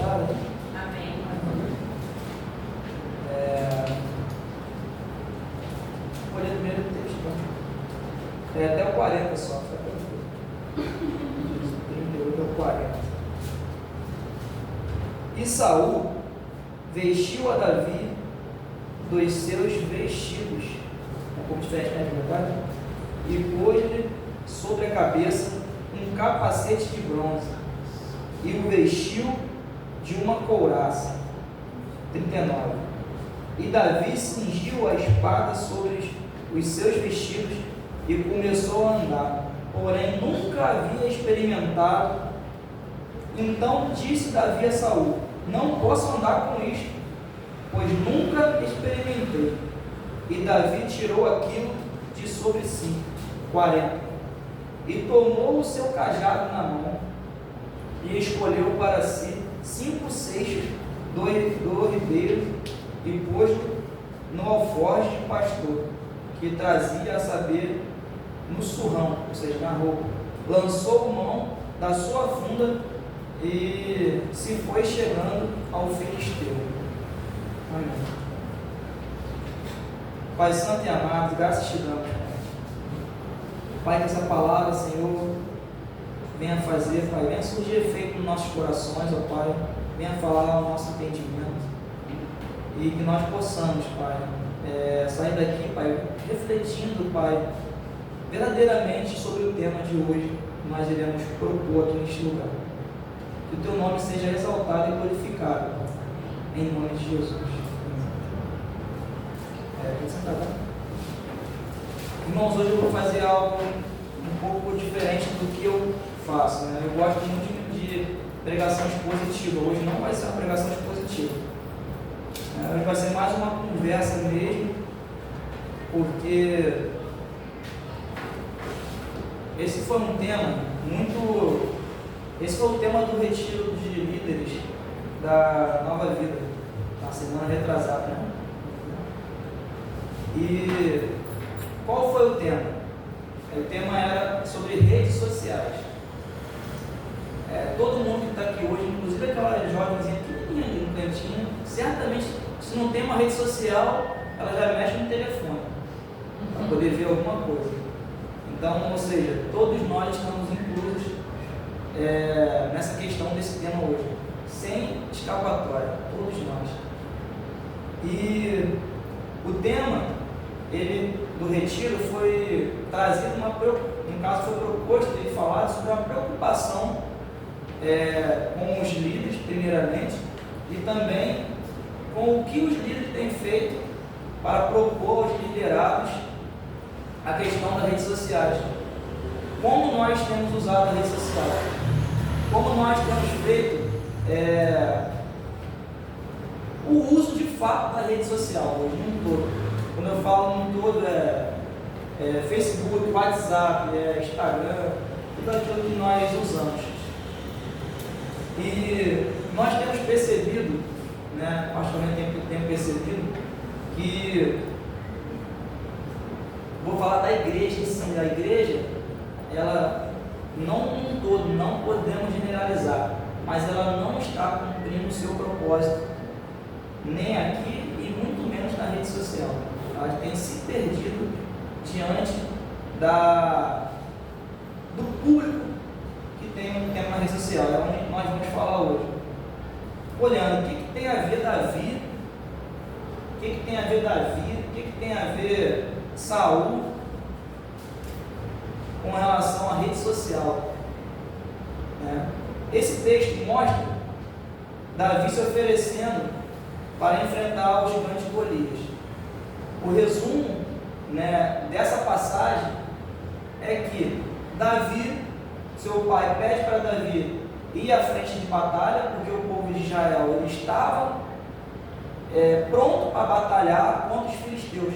acharam? Amém. Vou ler primeiro o texto. Até o 40 só, fica tranquilo. 38 ao 40. E Saul vestiu a Davi dos seus vestidos, como diferente, né, de verdade? E pôs-lhe sobre a cabeça um capacete de bronze, e o vestiu de uma couraça. 39. E Davi cingiu a espada sobre os seus vestidos e começou a andar, porém nunca havia experimentado. Então disse Davi a Saul: não posso andar com isto, pois nunca experimentei. E Davi tirou aquilo de sobre si. 40. E tomou o seu cajado na mão e escolheu para si 5 seixos do ribeiro e pôs-lo no alforje de pastor, que trazia, a saber, no surrão, ou seja, na roupa. Lançou mão da sua funda e se foi chegando ao filisteu. Amém. Pai Santo e amado, graças te damos, Pai, que essa palavra, Senhor, venha fazer, Pai, venha surgir efeito nos nossos corações, ó Pai, venha falar ao nosso entendimento, e que nós possamos, Pai, sair daqui, Pai, refletindo, Pai, verdadeiramente sobre o tema de hoje que nós iremos propor aqui neste lugar. Que o Teu nome seja exaltado e glorificado, em nome de Jesus. Irmãos, hoje eu vou fazer algo um pouco diferente do que eu faço, né? Eu gosto muito de pregação expositiva. Hoje não vai ser uma pregação expositiva. Hoje vai ser mais uma conversa mesmo, porque esse foi um tema muito... Esse foi o tema do retiro de líderes da Nova Vida, na semana retrasada, né? E qual foi o tema? O tema era sobre redes sociais. Todo mundo que está aqui hoje, inclusive aquela jovenzinha pequenininha ali no cantinho, certamente, se não tem uma rede social, ela já mexe no telefone para poder ver alguma coisa. Então, ou seja, todos nós estamos inclusos nessa questão desse tema hoje, sem escapatória, todos nós. E o tema do retiro foi trazido, no caso foi proposto ele falar sobre uma preocupação com os líderes, primeiramente, e também com o que os líderes têm feito para propor aos liderados a questão das redes sociais. Como nós temos usado as redes sociais? Como nós temos feito o uso de fato da rede social hoje, no todo. Quando eu falo no todo, Facebook, WhatsApp, Instagram, tudo aquilo que nós usamos. E nós temos percebido, né, particularmente tenho percebido, que, vou falar da igreja em si, a igreja, ela, não um todo, não podemos generalizar, mas ela não está cumprindo o seu propósito, nem aqui e muito menos na rede social. Ela tem se perdido diante do público que tem uma rede social. É onde nós vamos falar hoje. Olhando, o que tem a ver Davi? O que tem a ver Davi? O que tem a ver Saul com relação à rede social? Esse texto mostra Davi se oferecendo para enfrentar o gigante Golias. O resumo, né, dessa passagem é que Davi, seu pai, pede para Davi ir à frente de batalha, porque o povo de Israel ele estava pronto para batalhar contra os filisteus.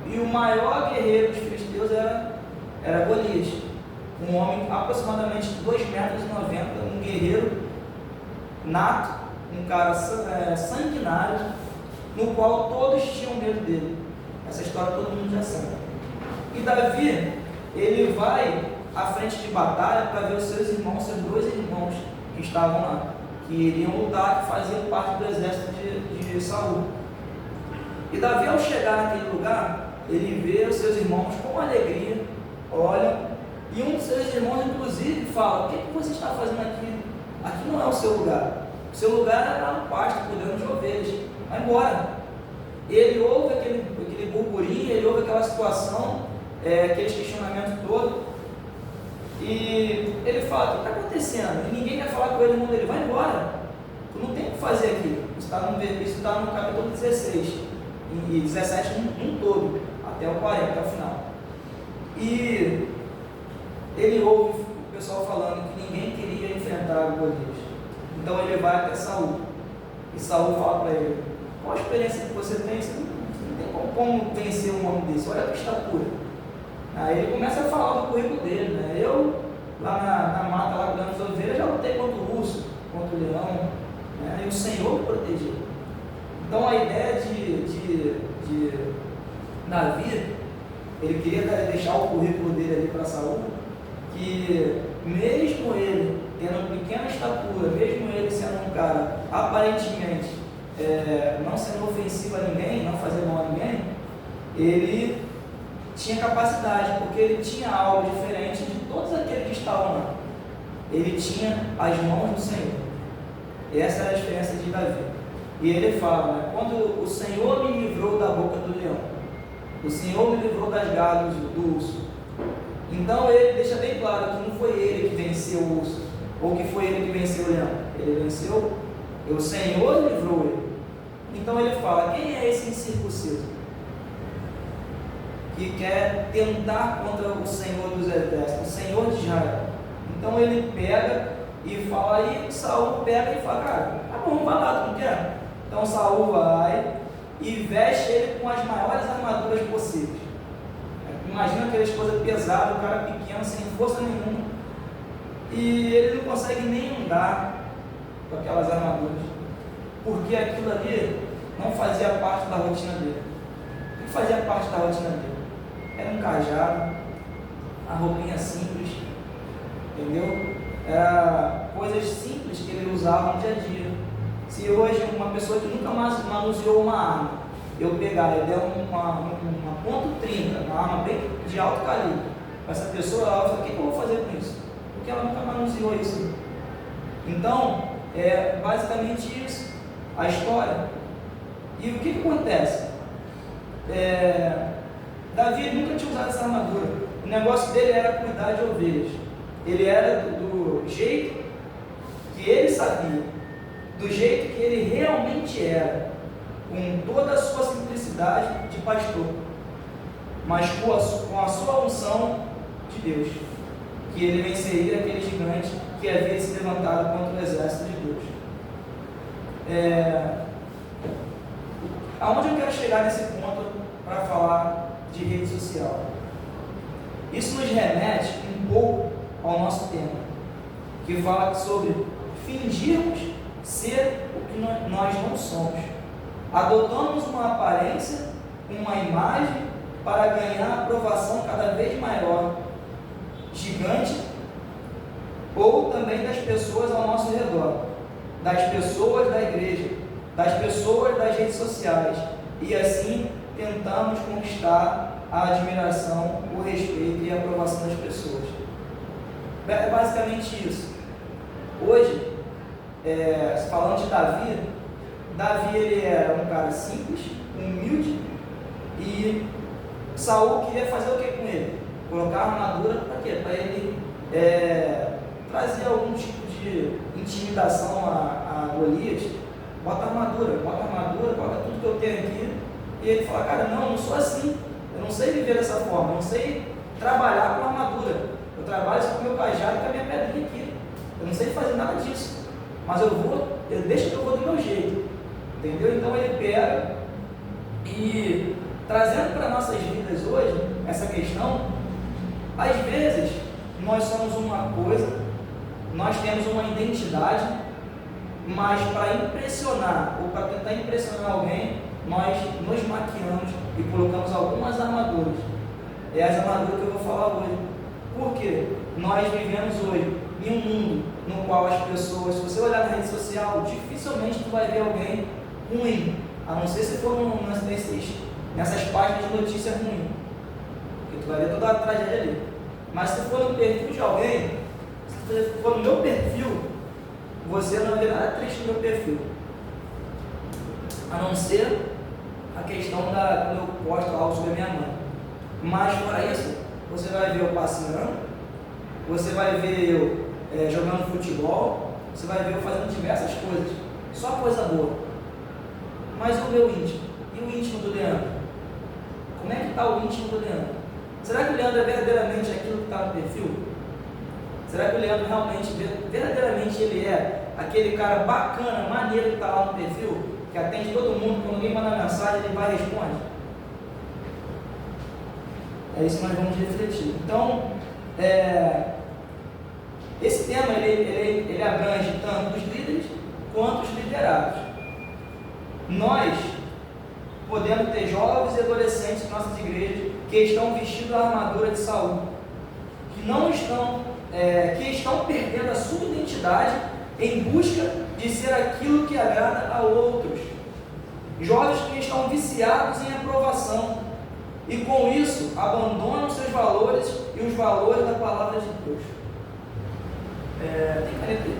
E o maior guerreiro dos filisteus era Golias, um homem aproximadamente de 2,90 metros, um guerreiro nato, um cara sanguinário, no qual todos tinham medo dele. Essa história todo mundo já sabe. E Davi, ele vai à frente de batalha para ver os seus irmãos, seus 2 irmãos que estavam lá. que iriam lutar, que faziam parte do exército de Saul. E Davi, ao chegar naquele lugar, ele vê os seus irmãos com alegria, olha, e um dos seus irmãos, inclusive, fala: o que você está fazendo aqui? Aqui não é o seu lugar. O seu lugar é lá no pasto, cuidando de ovelhas. Vai embora. Ele ouve aquele burburinho, ele ouve aquela situação, aqueles questionamentos todos, e ele fala: o que está acontecendo? E ninguém quer falar com ele, irmão dele: vai embora. Tu não tem o que fazer aqui. Isso está no capítulo 16 e 17 num todo, até o 40, até o final. E ele ouve o pessoal falando que ninguém queria enfrentar Golias. Então ele vai até Saul. E Saul fala para ele: qual a experiência que você tem? Você não tem como vencer um homem desse, olha a tua estatura. Aí ele começa a falar do currículo dele, né? Eu, lá na mata, lá cuidando das ovelhas, já lutei contra o urso, contra o leão, né? E o Senhor me protegeu. Então a ideia de Davi, ele queria deixar o currículo dele ali para Saul, que mesmo ele tendo pequena estatura, mesmo ele sendo um cara aparentemente não sendo ofensivo a ninguém, não fazer mal a ninguém, ele tinha capacidade, porque ele tinha algo diferente de todos aqueles que estavam lá. Ele tinha as mãos do Senhor. E essa era a diferença de Davi. E ele fala, né, quando o Senhor me livrou da boca do leão, o Senhor me livrou das garras do urso. Então ele deixa bem claro que não foi ele que venceu o urso, ou que foi ele que venceu o leão. Ele venceu, o Senhor livrou ele. Então ele fala: quem é esse incircunciso que quer tentar contra o Senhor dos exércitos, o Senhor de Israel? Então ele pega e fala, aí Saul pega e fala: cara, tá bom, vai lá, tu não quer? Então Saul vai e veste ele com as maiores armaduras possíveis. Imagina aquelas coisas pesadas, o cara pequeno, sem força nenhuma, e ele não consegue nem andar com aquelas armaduras, porque aquilo ali não fazia parte da rotina dele. O que fazia parte da rotina dele? Era um cajado, a roupinha simples, entendeu? Era coisas simples que ele usava no dia a dia. Se hoje uma pessoa que nunca mais manuseou uma arma, eu pegar e der uma ponto .30, uma arma bem de alto calibre, essa pessoa, ela fala: o que eu vou fazer com isso? Porque ela nunca manuseou isso. Então, é basicamente isso, a história. E o que acontece? Davi nunca tinha usado essa armadura. O negócio dele era cuidar de ovelhas. Ele era do jeito que ele sabia, do jeito que ele realmente era, com toda a sua simplicidade de pastor, mas com a sua unção de Deus, que ele venceria aquele gigante que havia se levantado contra o exército de Deus. Aonde eu quero chegar nesse ponto para falar de rede social? Isso nos remete um pouco ao nosso tema, que fala sobre fingirmos ser o que nós não somos. Adotamos uma aparência, uma imagem para ganhar aprovação cada vez maior, gigante, ou também das pessoas ao nosso redor, das pessoas da igreja, das pessoas das redes sociais, e assim tentamos conquistar a admiração, o respeito e a aprovação das pessoas. É basicamente isso. Hoje, falando de Davi ele era um cara simples, humilde, e Saul queria fazer o que com ele? Colocar a armadura para quê? Para ele trazer algum tipo de intimidação a Golias. Bota armadura, coloca tudo que eu tenho aqui. E ele fala: cara, não sou assim, eu não sei viver dessa forma, eu não sei trabalhar com armadura, eu trabalho só com o meu cajado e com a minha pedrinha aqui, eu não sei fazer nada disso, mas deixa que eu vou do meu jeito, entendeu? Então ele pega e, trazendo para nossas vidas hoje essa questão, às vezes nós somos uma coisa, nós temos uma identidade, mas para impressionar ou para tentar impressionar alguém, nós nos maquiamos e colocamos algumas armaduras. É as armaduras que eu vou falar hoje. Por quê? Nós vivemos hoje em um mundo no qual as pessoas, se você olhar na rede social, dificilmente tu vai ver alguém ruim, a não ser se for nessas páginas de notícia ruim, porque tu vai ver toda a tragédia ali. Mas se for no perfil de alguém, se for no meu perfil, você não vai ver nada triste no meu perfil, a não ser a questão quando eu posto algo sobre a minha mãe. Mas fora isso, você vai ver eu passeando, você vai ver eu jogando futebol, você vai ver eu fazendo diversas coisas, só coisa boa. Mas o meu íntimo, e o íntimo do Leandro? Como é que está o íntimo do Leandro? Será que o Leandro é verdadeiramente aquilo que está no perfil? Será que o Leandro realmente, verdadeiramente ele é aquele cara bacana, maneiro que está lá no perfil, que atende todo mundo, quando alguém manda mensagem ele vai e responde? É isso que nós vamos refletir. Então, esse tema ele abrange tanto os líderes quanto os liderados. Nós podemos ter jovens e adolescentes em nossas igrejas que estão vestidos a armadura de Saul, que estão perdendo a sua identidade em busca de ser aquilo que agrada a outros. Jovens que estão viciados em aprovação e com isso abandonam seus valores e os valores da palavra de Deus. Tem caneta aí?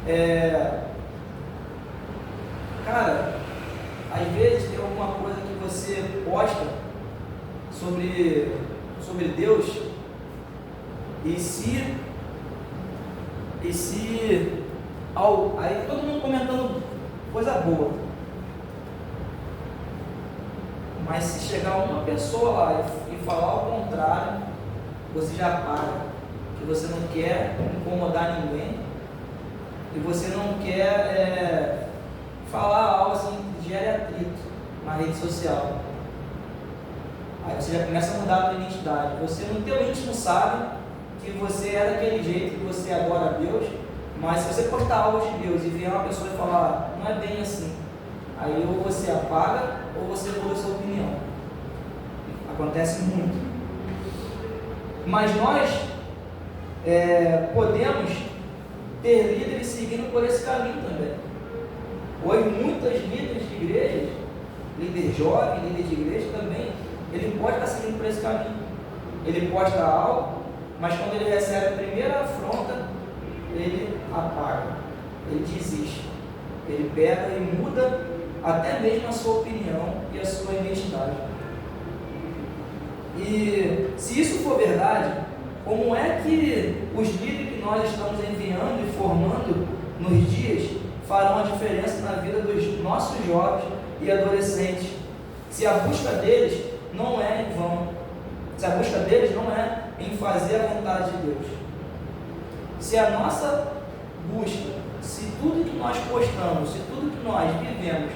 Tem. Cara, às vezes tem alguma coisa que você posta sobre Deus aí todo mundo comentando coisa boa, mas se chegar uma pessoa lá e falar ao contrário, você já para, que você não quer incomodar ninguém e você não quer falar algo assim que gere atrito na rede social. Aí você já começa a mudar a tua identidade. Você no teu íntimo sabe que você é daquele jeito, que você adora a Deus, mas se você postar algo de Deus e vier uma pessoa e falar, não é bem assim, aí ou você apaga ou você muda a sua opinião. Acontece muito. Mas nós podemos ter líderes seguindo por esse caminho também. Hoje muitas líderes de igrejas, líder jovem, líder de igreja também, ele pode estar seguindo por esse caminho. Ele posta algo, mas quando ele recebe a primeira afronta, ele apaga, ele desiste, ele pega e muda até mesmo a sua opinião e a sua identidade. E se isso for verdade, como é que os líderes que nós estamos enviando e formando nos dias farão a diferença na vida dos nossos jovens e adolescentes, se a busca deles não é em vão, se a busca deles não é em fazer a vontade de Deus? Se a nossa busca, se tudo que nós postamos, se tudo que nós vivemos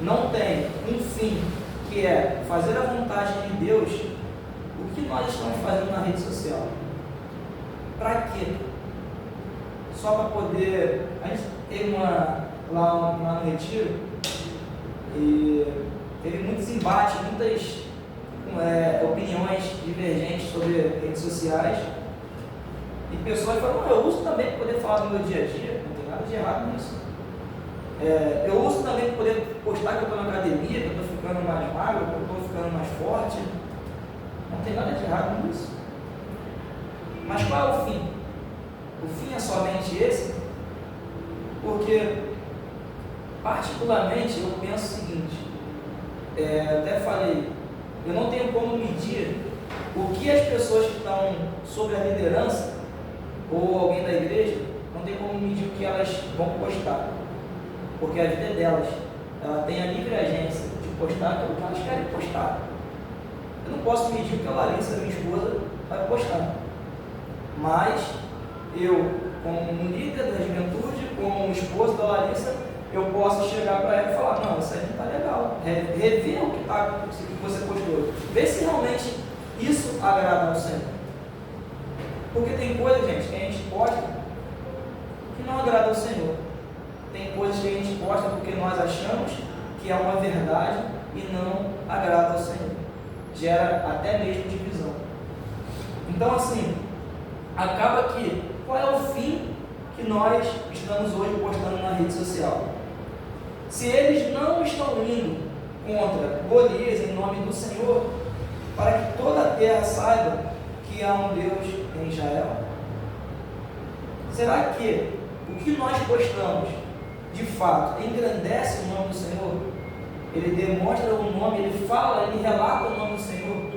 não tem um fim, que é fazer a vontade de Deus, o que nós estamos fazendo na rede social? Para quê? Só para poder... A gente teve lá no retiro e teve muitos embates, muitas opiniões divergentes sobre redes sociais, e pessoas falam, eu uso também para poder falar do meu dia a dia, não tem nada de errado nisso. Eu uso também para poder postar que eu estou na academia, que eu estou ficando mais magro, que eu estou ficando mais forte, não tem nada de errado nisso. Mas qual é o fim? O fim é somente esse? Porque, particularmente, eu penso o seguinte, até falei, eu não tenho como medir o que as pessoas que estão sob a liderança, ou alguém da igreja, não tem como medir o que elas vão postar, porque a vida é delas, ela tem a livre agência de postar aquilo que elas querem postar. Eu não posso medir o que a Larissa, minha esposa, vai postar, mas eu, como líder da juventude, como esposo da Larissa, eu posso chegar para ela e falar, não, isso aí não está legal, rever o que você postou, ver se realmente isso agrada ao Senhor. Porque tem coisas, gente, que a gente posta que não agrada ao Senhor. Tem coisas que a gente posta porque nós achamos que é uma verdade e não agrada ao Senhor. Gera até mesmo divisão. Então, assim, acaba que, qual é o fim que nós estamos hoje postando na rede social? Se eles não estão indo contra Golias em nome do Senhor, para que toda a terra saiba que há um Deus em Israel, será que o que nós postamos, de fato, engrandece o nome do Senhor? Ele demonstra o nome, ele fala, ele relata o nome do Senhor.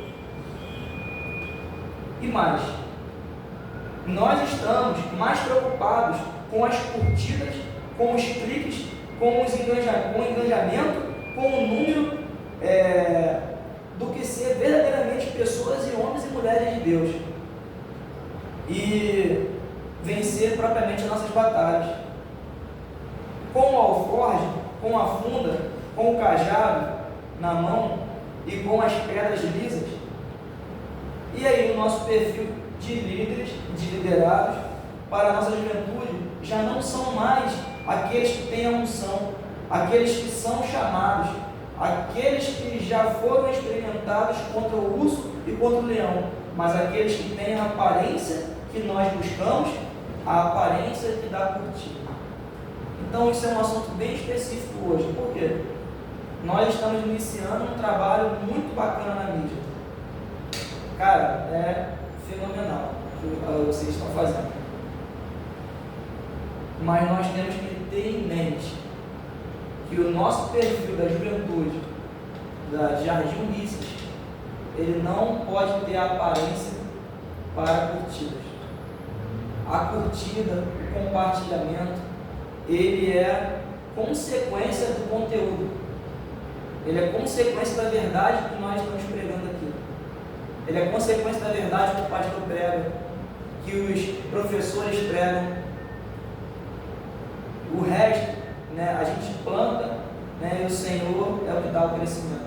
E mais, nós estamos mais preocupados com as curtidas, com os cliques, com o engajamento, com o número, do que ser verdadeiramente pessoas e homens e mulheres de Deus e vencer propriamente as nossas batalhas. Com o alforje, com a funda, com o cajado na mão e com as pedras lisas. E aí o nosso perfil de líderes, de liderados para a nossa juventude já não são mais aqueles que têm a unção, aqueles que são chamados, aqueles que já foram experimentados contra o urso e contra o leão, mas aqueles que têm a aparência que nós buscamos, a aparência que dá curtida. Então isso é um assunto bem específico hoje. Por quê? Nós estamos iniciando um trabalho muito bacana na mídia. Cara, é fenomenal o que vocês estão fazendo. Mas nós temos que ter em mente que o nosso perfil da juventude, da Jardim Ulisses, ele não pode ter aparência para curtidas. A curtida, o compartilhamento, ele é consequência do conteúdo. Ele é consequência da verdade que nós estamos pregando aqui. Ele é consequência da verdade que o pastor prega, que os professores pregam. O resto, a gente planta, e o Senhor é o que dá o crescimento.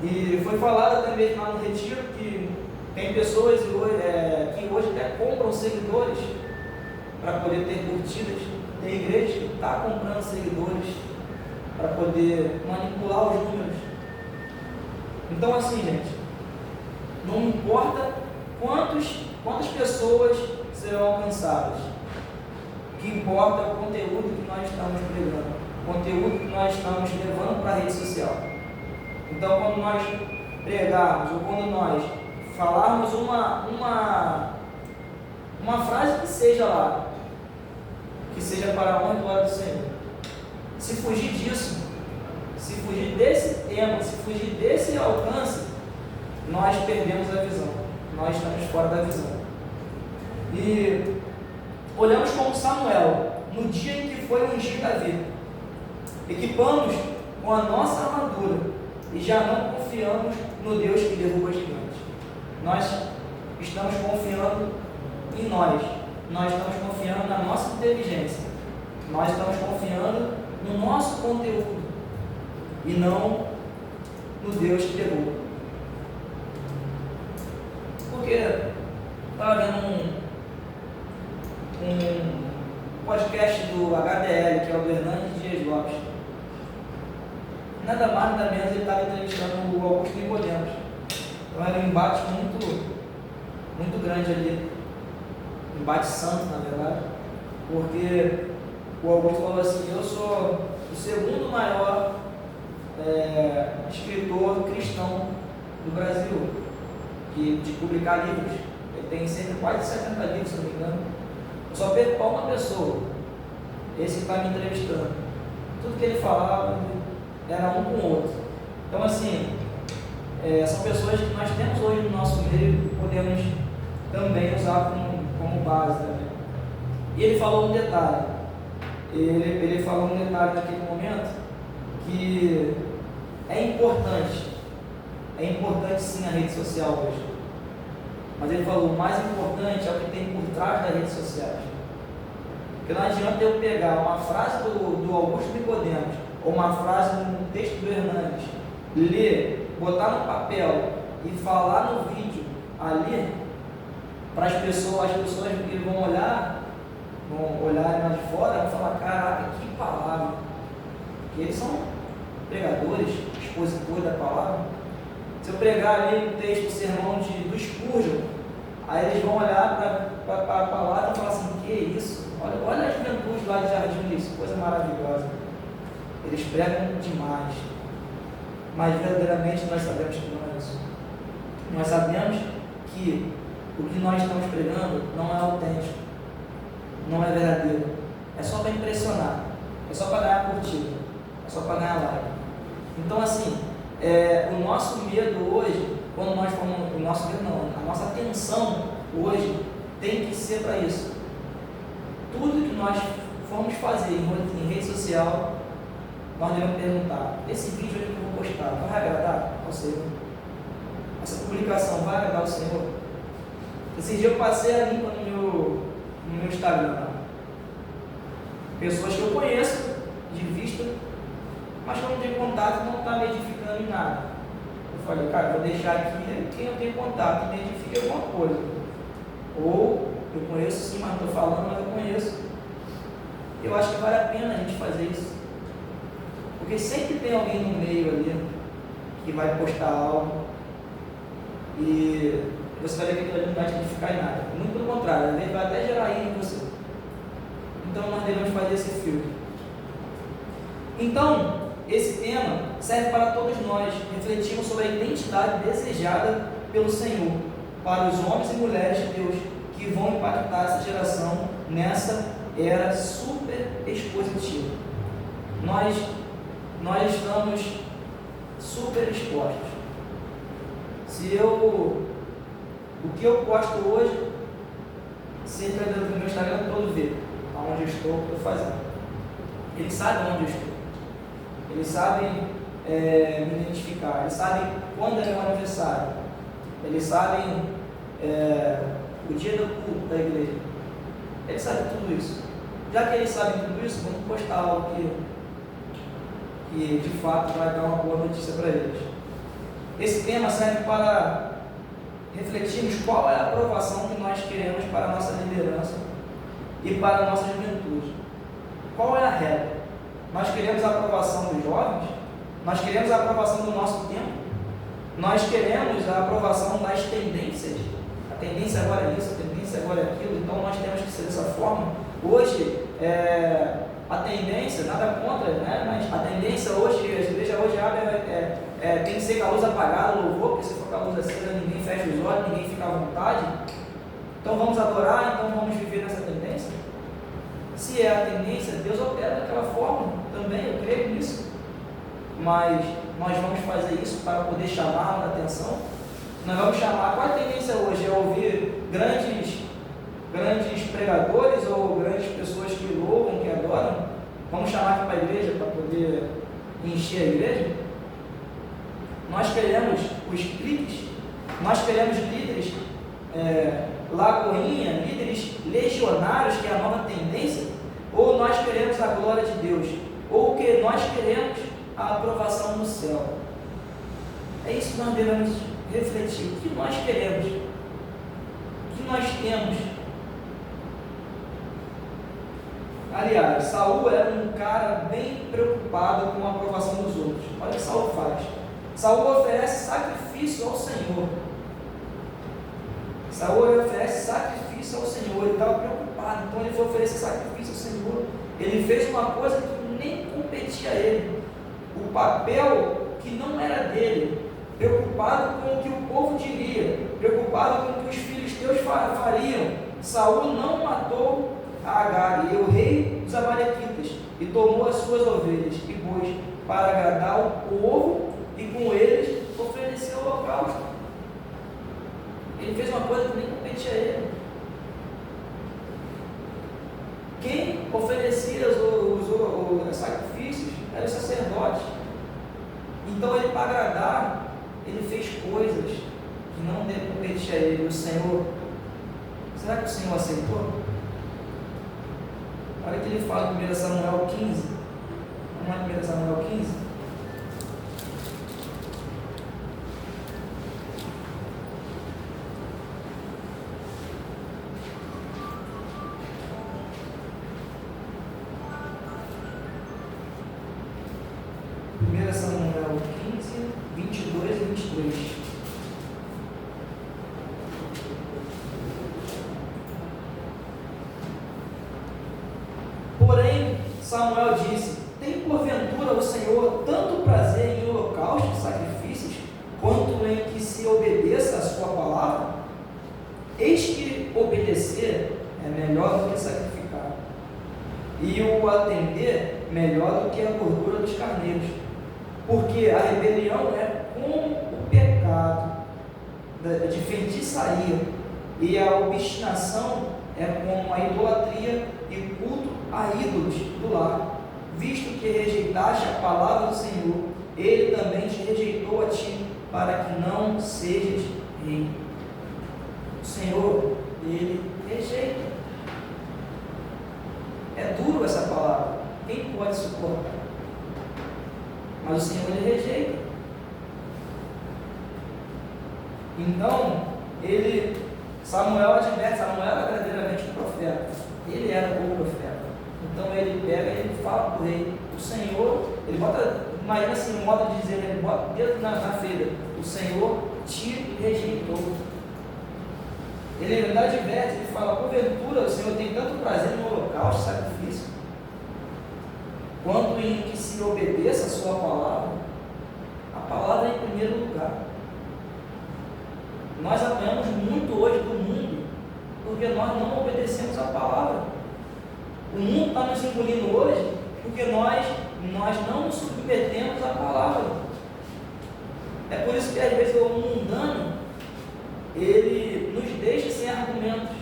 E foi falado também lá no retiro que tem pessoas que hoje até compram seguidores para poder ter curtidas. Tem igreja que está comprando seguidores para poder manipular os números. Então, assim, gente, não importa quantas pessoas serão alcançadas. O que importa é o conteúdo que nós estamos pregando, o conteúdo que nós estamos levando para a rede social. Então, quando nós pregarmos, ou quando nós falarmos uma frase que seja lá, que seja para a honra e glória do Senhor, se fugir disso, se fugir desse tema, se fugir desse alcance, nós perdemos a visão, nós estamos fora da visão. E olhamos como Samuel, no dia em que foi ungir Davi, equipamos com a nossa armadura e já não confiamos no Deus que derruba gigantes. Nós estamos confiando em nós estamos confiando na nossa inteligência, nós estamos confiando no nosso conteúdo e não no Deus que derruba. Porque estava vendo um podcast do HDL, que é o Hernandes Dias Lopes. Nada mais, nada menos, ele estava entrevistando o Augusto Nicodemos. Então era um embate muito grande ali, um embate santo, na verdade, porque o Augusto falou assim: eu sou o segundo maior escritor cristão do Brasil, de publicar livros. Ele tem sempre quase 70 livros, se não me engano. Eu só perco para uma pessoa, esse que está me entrevistando. Tudo que ele falava era um com o outro. Então, assim, são pessoas que nós temos hoje no nosso meio e podemos também usar como base também. E ele falou um detalhe. Ele falou um detalhe naquele momento que é importante sim a rede social hoje. Mas ele falou: o mais importante é o que tem por trás das redes sociais. Porque não adianta eu pegar uma frase do Augusto Nicodemos, ou uma frase no texto do Hernandes, ler, botar no papel e falar no vídeo ali, para as pessoas que vão olhar lá de fora, vão falar: caraca, que palavra. Porque eles são pregadores, expositores da palavra. Se eu pregar ali um texto, um sermão do Spurgeon, aí eles vão olhar para a palavra e falar assim, que isso? Olha a juventude lá de Jardim, isso, coisa maravilhosa. Eles pregam demais. Mas verdadeiramente nós sabemos que não é isso. Nós sabemos que o que nós estamos pregando não é autêntico, não é verdadeiro. É só para impressionar, é só para ganhar curtida, é só para ganhar like. Então assim, o nosso medo hoje, quando nós formos, o nosso medo não, a nossa atenção hoje tem que ser para isso. Tudo que nós formos fazer em rede social, nós devemos perguntar, esse vídeo que eu vou postar, vai agradar ao Senhor? Essa publicação vai agradar ao Senhor? Esse dia eu passei a limpa no meu Instagram. Pessoas que eu conheço de vista, mas que eu não tenho contato, não está me edificando em nada. Eu falei, cara, vou deixar aqui quem eu tenho contato, me edifique alguma coisa. Ou eu conheço sim, mas não estou falando, mas eu conheço. Eu acho que vale a pena a gente fazer isso. Porque sempre tem alguém no meio ali que vai postar algo e você vai ver que aquilo ali não vai te edificar em nada. Muito pelo contrário, às vezes vai até gerar ira em você. Então nós devemos fazer esse filtro. Então, esse tema serve para todos nós. Refletirmos sobre a identidade desejada pelo Senhor para os homens e mulheres de Deus que vão impactar essa geração nessa era super expositiva. Nós estamos super expostos. O que eu posto hoje, sempre no meu Instagram todo vê aonde eu estou, o que eu estou fazendo. Eles sabem onde eu estou. Eles sabem me identificar. Eles sabem quando é meu aniversário. Eles sabem o dia do culto da igreja. Eles sabem tudo isso. Já que eles sabem tudo isso, vamos postar algo que de fato vai dar uma boa notícia para eles. Esse tema serve para refletirmos qual é a aprovação que nós queremos para a nossa liderança e para a nossa juventude. Qual é a regra? Nós queremos a aprovação dos jovens? Nós queremos a aprovação do nosso tempo? Nós queremos a aprovação das tendências? A tendência agora é isso, a tendência agora é aquilo, então nós temos que ser dessa forma. Hoje, a tendência, nada contra, né? Mas a tendência hoje, a igreja hoje abre, tem que ser com a luz apagada, louvor, porque se for com a luz acesa, ninguém fecha os olhos, ninguém fica à vontade. Então vamos adorar, então vamos viver nessa tendência? Se é a tendência, Deus opera daquela forma também, eu creio nisso. Mas nós vamos fazer isso para poder chamar a atenção. Nós vamos chamar, qual é a tendência hoje? É ouvir grandes pregadores ou grandes pessoas que louvam, que adoram? Vamos chamar aqui para a igreja para poder encher a igreja? Nós queremos os cliques, nós queremos líderes lagoinha, líderes legionários, que é a nova tendência, ou nós queremos a glória de Deus, ou que nós queremos a aprovação no céu? É isso que nós devemos refletir. O que nós queremos? O que nós temos? Aliás, Saul era um cara bem preocupado com a aprovação dos outros. Olha o que Saul faz. Saul oferece sacrifício ao Senhor. Saul oferece sacrifício ao Senhor. Ele estava preocupado, então ele foi oferecer sacrifício ao Senhor. Ele fez uma coisa que nem competia a ele. O papel que não era dele. Preocupado com o que o povo diria. Preocupado com o que os filisteus fariam. Saul não matou a Agag, o rei dos Amalequitas, e tomou as suas ovelhas e bois para agradar o povo, e com eles ofereceu o holocausto. Ele fez uma coisa que nem competia a ele. Quem oferecia os sacrifícios eram os sacerdotes. Então ele, para agradar, ele fez coisas que não competiam a ele. O Senhor, será que o Senhor aceitou? Olha o que ele fala em 1 Samuel 15. Vamos lá em 1 Samuel 15. Samuel 15, 22 e 23. Samuel disse: tem porventura o Senhor tanto prazer em holocaustos e sacrifícios, quanto em que se obedeça a sua palavra? Eis que obedecer é melhor do que sacrificar, e o atender melhor do que a gordura dos carneiros, porque a rebelião é como o pecado de feitiçaria, e a obstinação é como a idolatria e culto a ídolos do lar. Visto que rejeitaste a palavra do Senhor, Ele também te rejeitou a ti, para que não sejas rei. O Senhor, Ele rejeita. É duro essa palavra, quem pode suportar? Mas o Senhor, Ele rejeita. Então, Samuel adverte. Samuel era verdadeiramente um profeta, ele era o profeta. Então ele pega e ele fala para o rei: o Senhor, ele bota, imagina assim, um modo de dizer, ele bota o dedo na ferida: o Senhor te rejeitou. Ele ainda adverte, ele fala: porventura o Senhor tem tanto prazer no holocausto e sacrifício, quanto em que se obedeça a sua palavra. A palavra é em primeiro lugar. Nós apanhamos muito hoje do mundo, porque nós não obedecemos a palavra. O mundo está nos engolindo hoje, porque nós não nos submetemos à palavra. É por isso que às vezes o mundano, ele nos deixa sem argumentos,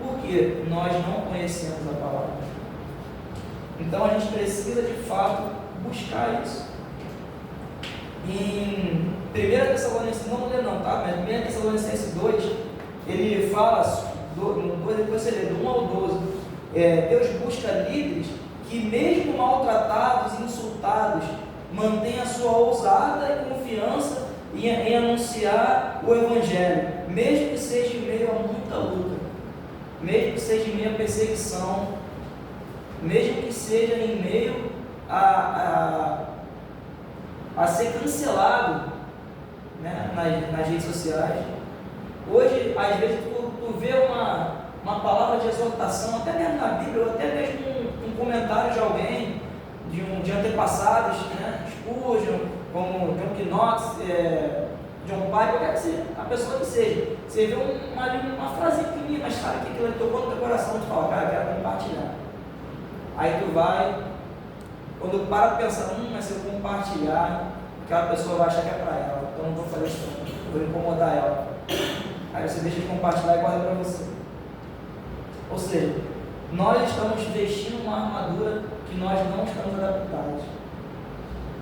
porque nós não conhecemos a palavra. Então a gente precisa de fato buscar isso. Em 1 Tessalonicenses, não vou ler não, tá? Mas 1 Tessalonicenses 2, ele fala, depois você lê, do 1 ao 12, Deus busca líderes que, mesmo maltratados e insultados, mantenham a sua ousada e confiança em anunciar o Evangelho, mesmo que seja em meio a muita luta, mesmo que seja em meio a perseguição, mesmo que seja em meio a ser cancelado, né, nas redes sociais. Hoje, às vezes, tu vê uma palavra de exortação, até mesmo na Bíblia, ou até mesmo um comentário de alguém, de antepassados, né, Spurgeon, como John Knox, John Piper, qualquer que seja, a pessoa que seja. Você vê uma frase pequenininha, mas sabe que aquilo tocou no teu coração, tu fala: cara, eu quero compartilhar. Aí tu vai, quando para de pensar: mas se eu compartilhar, aquela pessoa vai achar que é para ela, então não vou fazer isso, não, vou incomodar ela. Aí você deixa de compartilhar e guarda para você. Ou seja, nós estamos vestindo uma armadura que nós não estamos adaptados.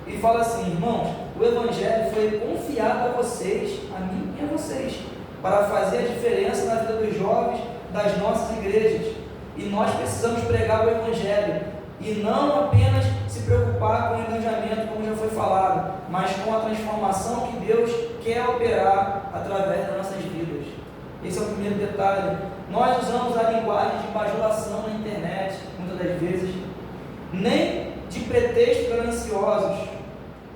E fala assim: irmãos, o Evangelho foi confiado a vocês, a mim e a vocês, para fazer a diferença na vida dos jovens das nossas igrejas. E nós precisamos pregar o Evangelho, e não apenas se preocupar com o engajamento, como já foi falado, mas com a transformação que Deus quer operar através das nossas vidas. Esse é o primeiro detalhe. Nós usamos a linguagem de bajulação na internet, muitas das vezes, nem de pretextos gananciosos,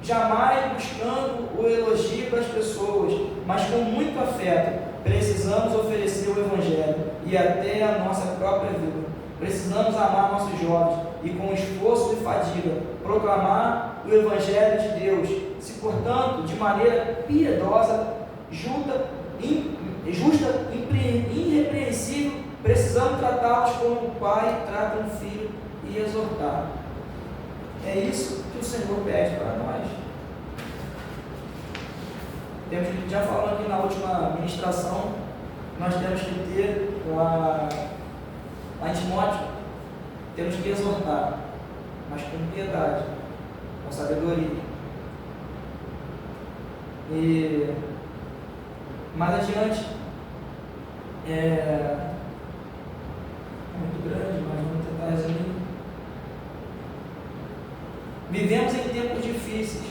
jamais buscando o elogio das pessoas, mas com muito afeto. Precisamos oferecer o Evangelho e até a nossa própria vida. Precisamos amar nossos jovens e, com esforço e fadiga, proclamar o Evangelho de Deus. Se, portanto, de maneira piedosa, justa, irrepreensível, precisamos tratá-los como o pai trata um filho e exortar. É isso que o Senhor pede para nós. Já falando aqui na última ministração, nós temos que ter lá em Timóteo, temos que exortar, mas com piedade, com sabedoria. E mais adiante, é muito grande, mas vamos tentar resumir. Vivemos em tempos difíceis,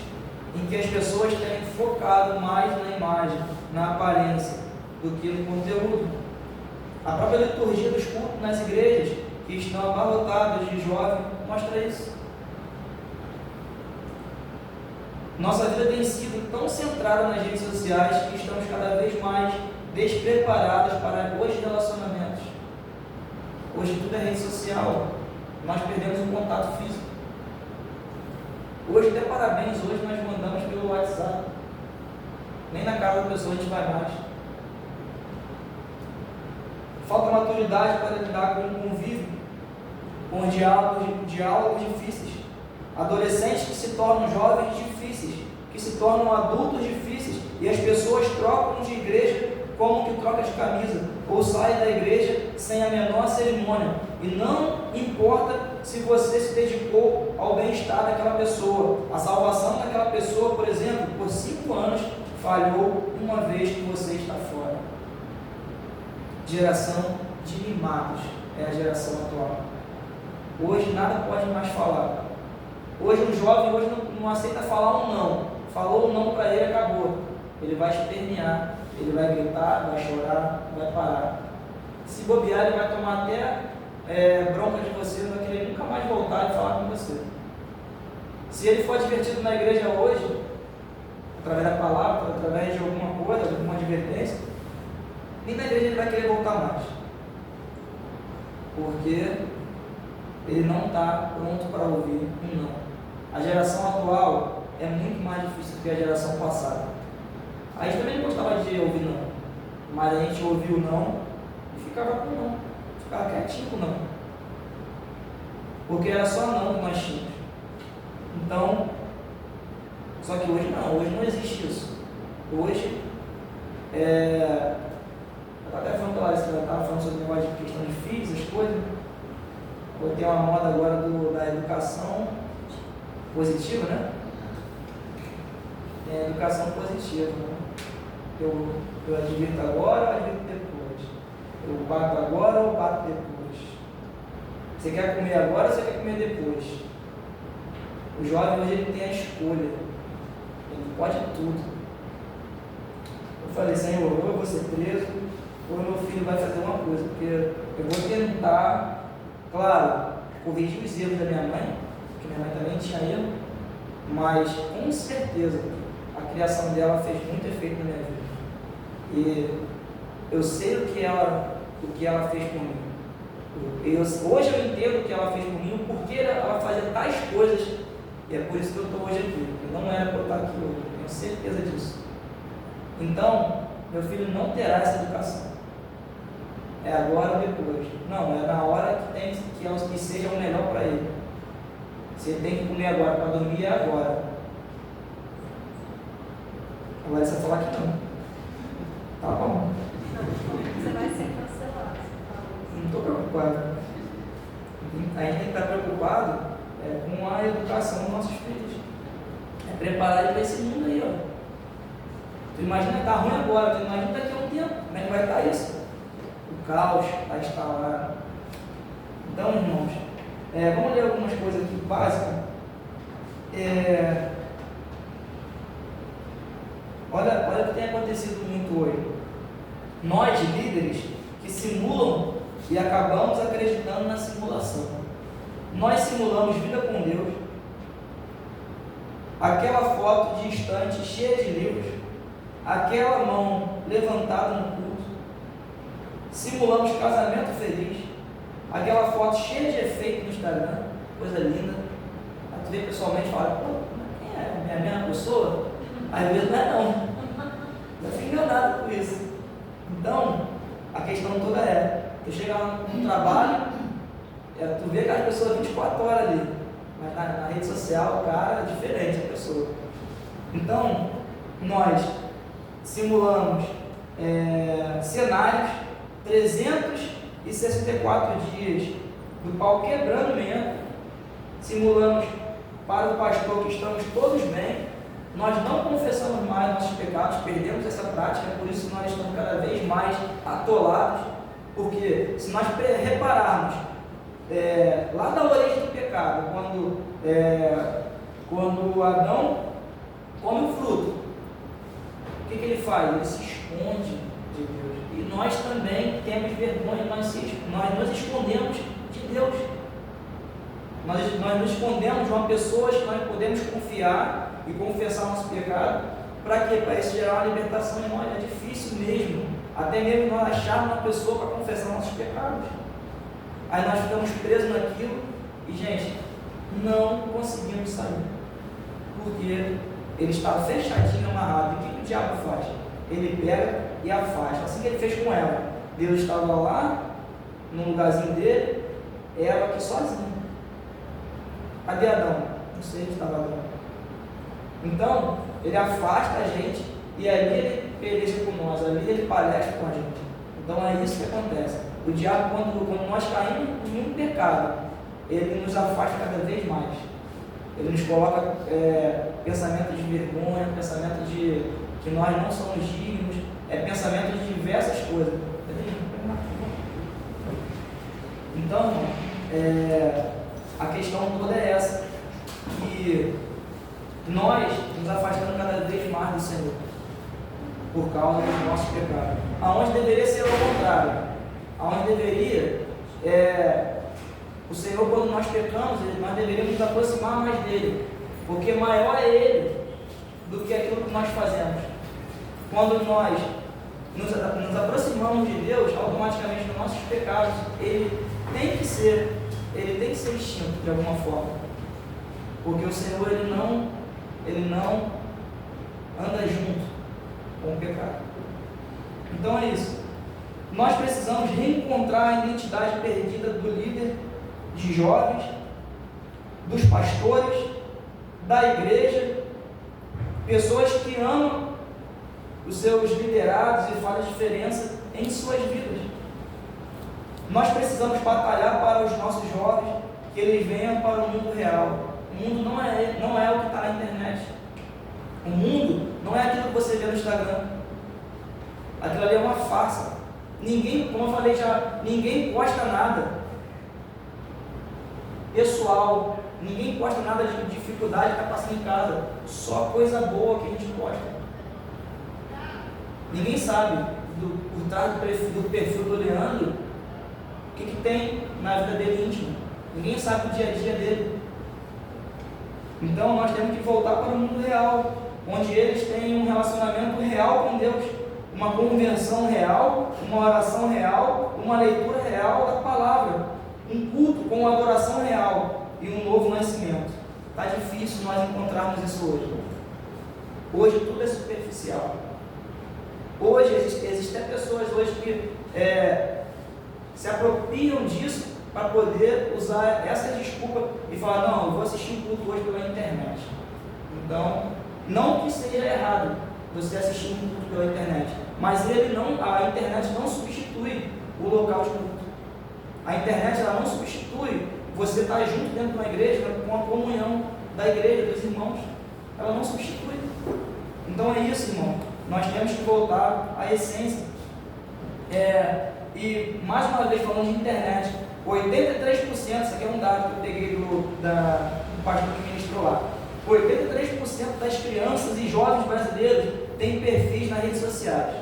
em que as pessoas têm focado mais na imagem, na aparência, do que no conteúdo. A própria liturgia dos cultos nas igrejas, que estão abarrotadas de jovens, mostra isso. Nossa vida tem sido tão centrada nas redes sociais que estamos cada vez mais despreparados para os relacionamentos. Hoje tudo é rede social. nós perdemos o contato físico. Hoje, até parabéns, hoje nós mandamos pelo WhatsApp. Nem na casa da pessoa a gente vai mais. Falta maturidade para lidar com o convívio, com diálogos difíceis. Adolescentes que se tornam jovens difíceis, que se tornam adultos difíceis, e as pessoas trocam de igreja como que troca de camisa, ou saem da igreja sem a menor cerimônia, e não importa se você se dedicou ao bem-estar daquela pessoa. A salvação daquela pessoa, por exemplo, por 5 anos, falhou uma vez que você está fora. Geração de mimados é a geração atual. Hoje nada pode mais falar. Hoje um jovem hoje não aceita falar um não. Falou um não para ele, acabou. Ele vai espernear, ele vai gritar, vai chorar, vai parar. Se bobear, ele vai tomar até bronca de você, não vai querer nunca mais voltar e falar com você. Se ele for advertido na igreja hoje, através da palavra, através de alguma coisa, de alguma advertência, nem na igreja ele vai querer voltar mais. Porque ele não está pronto para ouvir um não. A geração atual é muito mais difícil do que a geração passada. A gente também não gostava de ouvir não, mas a gente ouvia o não e ficava com não, ficava quietinho com não, porque era só não que nós tínhamos. Então, só que hoje não existe isso. Hoje, eu estava até falando lá, eu estava falando sobre o negócio de questão de filhos, as coisas. Vou ter uma moda agora da educação positiva, né? É educação positiva, né? Eu advirto agora, eu advirto depois. Eu bato agora, eu bato depois. Você quer comer agora ou você quer comer depois? O jovem hoje ele tem a escolha. Ele pode tudo. Eu falei, Senhor, ou eu vou ser preso, ou meu filho vai fazer uma coisa, porque eu vou tentar, claro, corrigir os erros da minha mãe, porque minha mãe também tinha erro, mas com certeza a criação dela fez muito efeito na minha vida. E eu sei o que ela fez por mim. Hoje eu entendo o que ela fez por mim, o porquê ela fazia tais coisas, e é por isso que eu estou hoje aqui. Eu não era para eu estar aqui hoje, eu tenho certeza disso. Então, meu filho não terá essa educação. É agora ou depois. Não, é na hora que seja o melhor para ele. Se ele tem que comer agora para dormir, é agora. Agora você vai falar que não. Tá bom. Você vai ser cancelado. Não estou preocupado. A gente tem que estar preocupado com a educação dos nossos filhos. É preparar ele para esse mundo aí, ó. Tu imagina que está ruim agora, tu imagina daqui a um tempo, como é que vai estar isso? O caos vai instalado. Então, irmãos, vamos ler algumas coisas aqui básicas. Olha o que tem acontecido muito hoje. Nós, líderes, que simulam e acabamos acreditando na simulação. Nós simulamos vida com Deus. Aquela foto de estante cheia de livros, aquela mão levantada no culto. Simulamos casamento feliz, aquela foto cheia de efeito no Instagram, coisa linda. Aí tu vê pessoalmente e fala, pô, quem é? É a mesma pessoa? Às vezes não é não. Eu fico enganado com isso. Então, a questão toda tu chega lá no trabalho, tu vê aquelas pessoas 24 horas ali, mas na rede social, o cara é diferente a pessoa. Então, nós simulamos cenários, 364 dias do pau quebrando mesmo, simulamos para o pastor que estamos todos bem. Nós não confessamos mais nossos pecados, perdemos essa prática, por isso nós estamos cada vez mais atolados, porque se nós repararmos lá da origem do pecado, quando Adão come o fruto, o que ele faz? Ele se esconde de Deus, e nós também temos vergonha, nós nos escondemos de Deus, nós nos escondemos de uma pessoa que nós podemos confiar e confessar nosso pecado. Para quê? Para isso gerar uma libertação em nós. É difícil mesmo, até mesmo nós acharmos uma pessoa para confessar nossos pecados. Aí nós ficamos presos naquilo E, gente, não conseguimos sair. Porque ele estava fechadinho, amarrado. E o que o diabo faz? Ele pega e afasta. Assim que ele fez com ela. Deus estava lá, no lugarzinho dele, ela aqui sozinha. Cadê Adão? Não sei onde estava Adão. Então, ele afasta a gente e ali ele peleja com nós, ali ele palestra com a gente. Então é isso que acontece. O diabo, quando nós caímos em um pecado, ele nos afasta cada vez mais. Ele nos coloca pensamento de vergonha, pensamento de que nós não somos dignos, pensamento de diversas coisas. Então, a questão toda é essa, que nós nos afastamos cada vez mais do Senhor, por causa dos nossos pecados. Aonde deveria ser o contrário, aonde deveria, o Senhor, quando nós pecamos, nós deveríamos nos aproximar mais dele, porque maior é ele do que aquilo que nós fazemos. Quando nós nos aproximamos de Deus, automaticamente os nossos pecados, ele tem que ser extinto de alguma forma, porque o Senhor ele não anda junto com o pecado. Então é isso. Nós precisamos reencontrar a identidade perdida do líder de jovens, dos pastores, da igreja, pessoas que amam os seus liderados e fazem diferença em suas vidas. Nós precisamos batalhar para os nossos jovens, que eles venham para o mundo real. O mundo não é o que está na internet. O mundo não é aquilo que você vê no Instagram. Aquilo ali é uma farsa. Ninguém, como eu falei já, ninguém posta nada pessoal, ninguém posta nada de dificuldade que está passando em casa. Só coisa boa que a gente posta. Ninguém sabe, por trás do perfil do Leandro, o que tem na vida dele íntima. Ninguém sabe o dia a dia dele. Então nós temos que voltar para o mundo real, onde eles têm um relacionamento real com Deus, uma conversão real, uma oração real, uma leitura real da palavra, um culto com uma adoração real e um novo nascimento. Está difícil nós encontrarmos isso hoje. Hoje tudo é superficial. Hoje existem pessoas hoje que se apropriam disso para poder usar essa desculpa e falar, não, eu vou assistir um culto hoje pela internet. Então, não que seja errado você assistir um culto pela internet, mas a internet não substitui o local de culto. A internet ela não substitui você estar junto dentro de uma igreja com a comunhão da igreja, dos irmãos. Ela não substitui. Então é isso, irmão. Nós temos que voltar à essência. E mais uma vez falando de internet, 83%, isso aqui é um dado que eu peguei do pastor que ministrou lá, 83% das crianças e jovens brasileiros têm perfis nas redes sociais.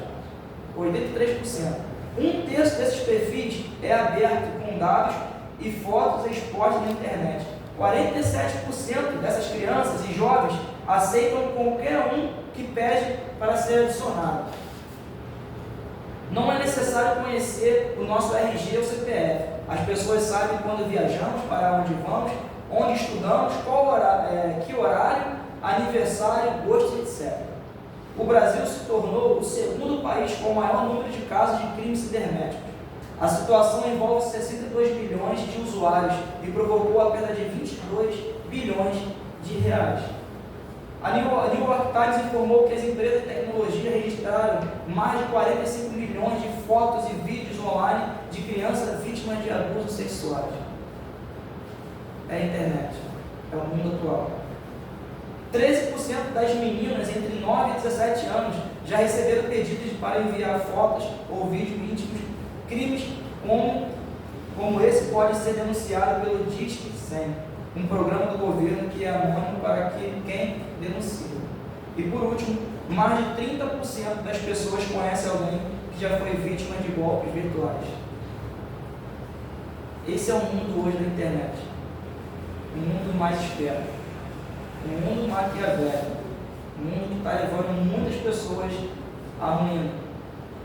83%. Um terço desses perfis é aberto com dados e fotos expostas na internet. 47% dessas crianças e jovens aceitam qualquer um que pede para ser adicionado. Não é necessário conhecer o nosso RG ou CPF. As pessoas sabem quando viajamos, para onde vamos, onde estudamos, que horário, aniversário, gosto, etc. O Brasil se tornou o segundo país com o maior número de casos de crimes cibernéticos. A situação envolve 62 bilhões de usuários e provocou a perda de 22 bilhões de reais. A New York Times informou que as empresas de tecnologia registraram mais de 45 milhões de fotos e vídeos online de crianças vítimas de abusos sexuais. É a internet, é o mundo atual. 13% das meninas entre 9 e 17 anos já receberam pedidos para enviar fotos ou vídeos íntimos. Crimes como esse pode ser denunciado pelo Disque 100, um programa do governo que é anônimo para quem denuncia. E por último, mais de 30% das pessoas conhecem alguém que já foi vítima de golpes virtuais. Esse é o mundo hoje da internet. Um mundo mais esperto. Um mundo maquiavélico. Um mundo que está levando muitas pessoas à ruína.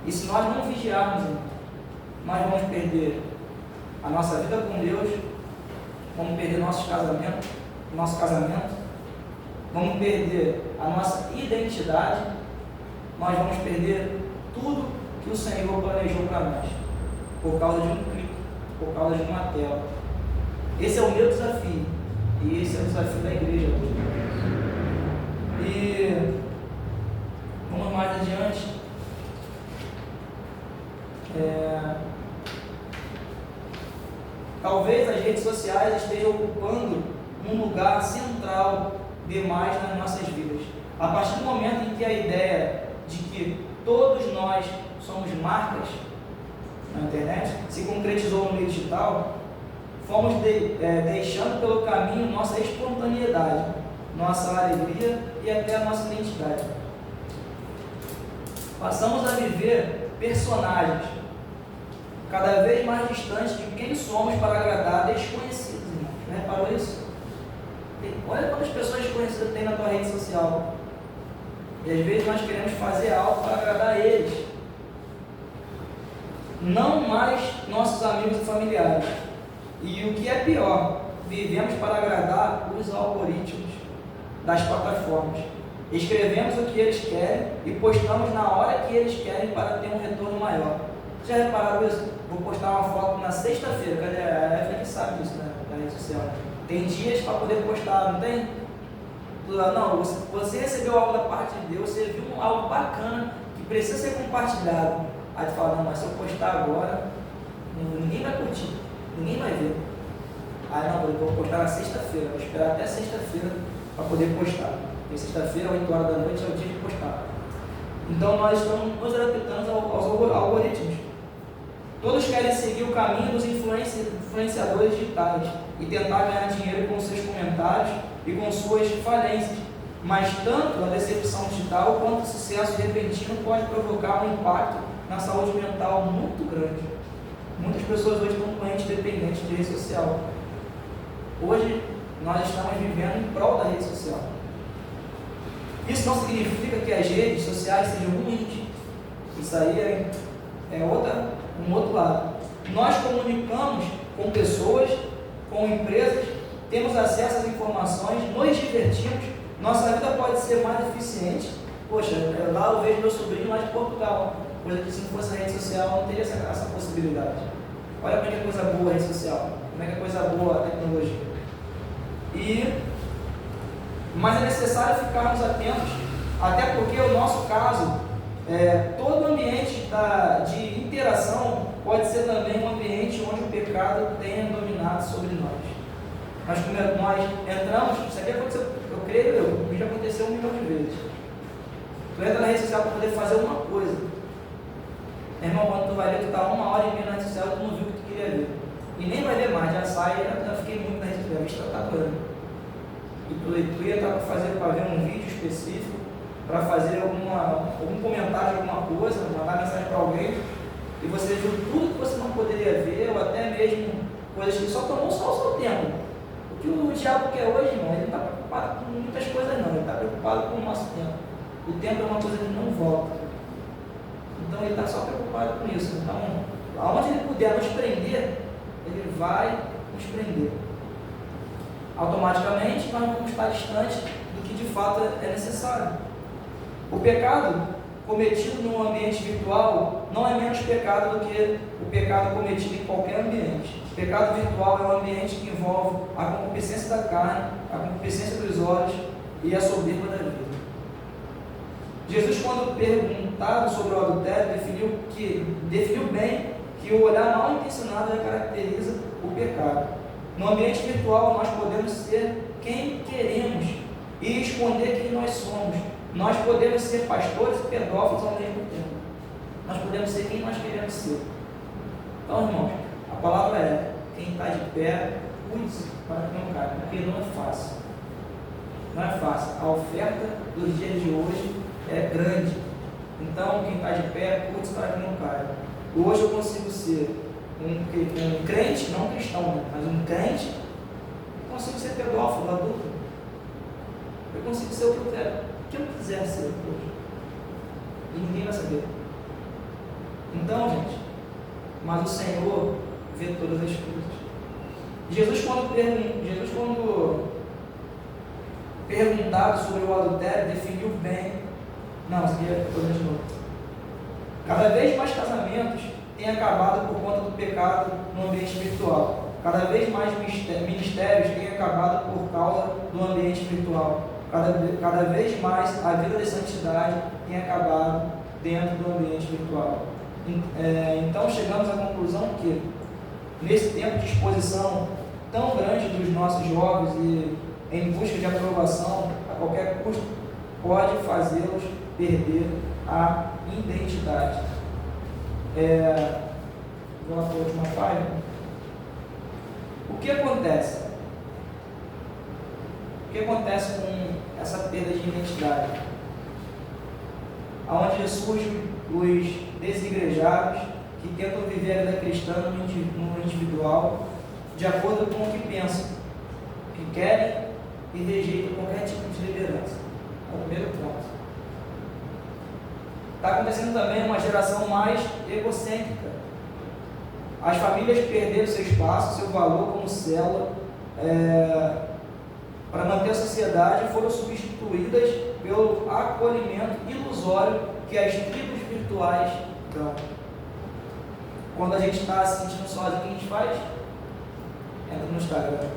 E se nós não vigiarmos, nós vamos perder a nossa vida com Deus, vamos perder nosso casamento, vamos perder a nossa identidade, nós vamos perder tudo que o Senhor planejou para nós, por causa de um clique, por causa de uma tela. Esse é o meu desafio, e esse é o desafio da igreja hoje. E vamos mais adiante. Talvez as redes sociais estejam ocupando um lugar central demais nas nossas vidas. A partir do momento em que a ideia de que todos nós somos marcas na internet se concretizou no meio digital, fomos deixando pelo caminho nossa espontaneidade, nossa alegria e até a nossa identidade. Passamos a viver personagens cada vez mais distantes de quem somos para agradar desconhecidos, irmãos. Já reparou isso? Olha quantas pessoas desconhecidas tem na tua rede social. E às vezes nós queremos fazer algo para agradar eles. Não mais nossos amigos e familiares. E o que é pior, vivemos para agradar os algoritmos das plataformas. Escrevemos o que eles querem e postamos na hora que eles querem para ter um retorno maior. Já repararam isso? Vou postar uma foto na sexta-feira. Cadê? A Evelyn sabe disso, né? Na rede social. Tem dias para poder postar, não tem? Não, você recebeu algo da parte de Deus, você viu algo bacana que precisa ser compartilhado. Aí tu fala, não, mas se eu postar agora, ninguém vai curtir, ninguém vai ver. Aí não, eu vou postar na sexta-feira, vou esperar até sexta-feira para poder postar. Porque sexta-feira, 8 horas da noite, é o dia de postar. Então nós estamos nos adaptando aos algoritmos. Todos querem seguir o caminho dos influenciadores digitais e tentar ganhar dinheiro com seus comentários e com suas falências. Mas tanto a decepção digital quanto o sucesso repentino pode provocar um impacto na saúde mental muito grande. Muitas pessoas hoje estão doentes, dependentes de rede social. Hoje nós estamos vivendo em prol da rede social. Isso não significa que as redes sociais sejam ruins. Isso aí é um outro lado. Nós comunicamos com pessoas, com empresas, temos acesso às informações, nos divertimos, nossa vida pode ser mais eficiente. Poxa, lá eu vejo meu sobrinho lá de Portugal, coisa que se não fosse a rede social não teria essa possibilidade. Olha como é que é coisa boa a rede social, como é que é coisa boa a tecnologia. Mas é necessário ficarmos atentos, até porque o nosso caso, todo ambiente de interação pode ser também um ambiente onde o pecado tenha dominado sobre nós. Nós entramos, isso aqui aconteceu, eu creio, já aconteceu 1 milhão de vezes. Tu entra na rede social para poder fazer uma coisa. Meu irmão, quando tu vai ver, tu está 1 hora e meia na rede social e tu não viu o que tu queria ver. E nem vai ver mais, já sai, já fiquei muito na rede social, a vista está doendo. E tu ia estar para ver um vídeo específico, para fazer algum comentário de alguma coisa, mandar mensagem para alguém, e você viu tudo que você não poderia ver, ou até mesmo coisas que só tomou só o seu tempo. O que o diabo quer hoje, irmão, ele não está preocupado com muitas coisas não, ele está preocupado com o nosso tempo. O tempo é uma coisa que não volta. Então ele está só preocupado com isso. Então, aonde ele puder nos prender, ele vai nos prender. Automaticamente nós vamos estar distantes do que de fato é necessário. O pecado cometido no ambiente virtual não é menos pecado do que o pecado cometido em qualquer ambiente. O pecado virtual é um ambiente que envolve a concupiscência da carne, a concupiscência dos olhos e a soberba da vida. Jesus, quando perguntado sobre o adultério, definiu bem que o olhar mal intencionado já caracteriza o pecado. No ambiente virtual, nós podemos ser quem queremos e esconder quem nós somos. Nós podemos ser pastores e pedófilos ao mesmo tempo. Nós podemos ser quem nós queremos ser. Então, irmãos, a palavra é: quem está de pé, cuide-se para que não caia, porque não é fácil. Não é fácil. A oferta dos dias de hoje é grande. Então, quem está de pé, cuide-se para que não caia. Hoje eu consigo ser um crente, não cristão, né? Mas um crente, eu consigo ser pedófilo, adulto. Eu consigo ser o que eu quero, o que eu quiser ser hoje. E ninguém vai saber. Então, gente, mas o Senhor vê todas as coisas. Jesus, quando perguntado sobre o adultério, definiu bem. Não, isso aqui é coisa de novo. Cada vez mais casamentos têm acabado por conta do pecado no ambiente virtual. Cada vez mais ministérios têm acabado por causa do ambiente virtual. Cada vez mais a vida de santidade tem acabado dentro do ambiente virtual. Então chegamos à conclusão que, nesse tempo de exposição tão grande dos nossos jovens e em busca de aprovação a qualquer custo, pode fazê-los perder a identidade. Vou lá para a última página. O que acontece? O que acontece com essa perda de identidade? Onde surgem os desigrejados que tentam viver a vida cristã no individual, de acordo com o que pensam, que querem e rejeitam qualquer tipo de liderança. É o primeiro ponto. Está acontecendo também uma geração mais egocêntrica. As famílias perderam seu espaço, seu valor como célula, para manter a sociedade, e foram substituídas pelo acolhimento ilusório que as tribos virtuais dão. Quando a gente está se sentindo sozinho, o que a gente faz? Entra no Instagram.